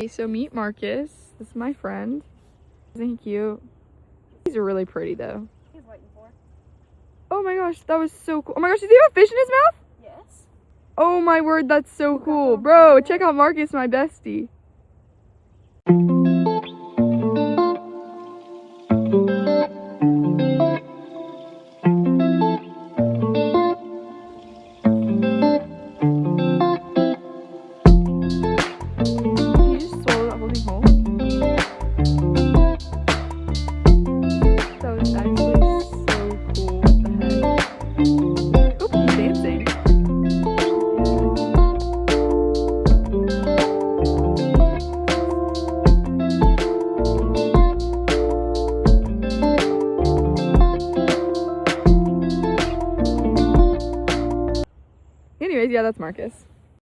Okay, so meet Marcus. This is my friend. Isn't he cute? He's really pretty though. He's waiting for. Oh my gosh, that was so cool. Oh my gosh, does he have a fish in his mouth? Yes. Oh my word, that's so cool. Bro, check out Marcus, my bestie. He just swallowed that whole thing whole. That was actually so cool. What the heck? Oop, he's dancing. Anyways, yeah, that's Marcus.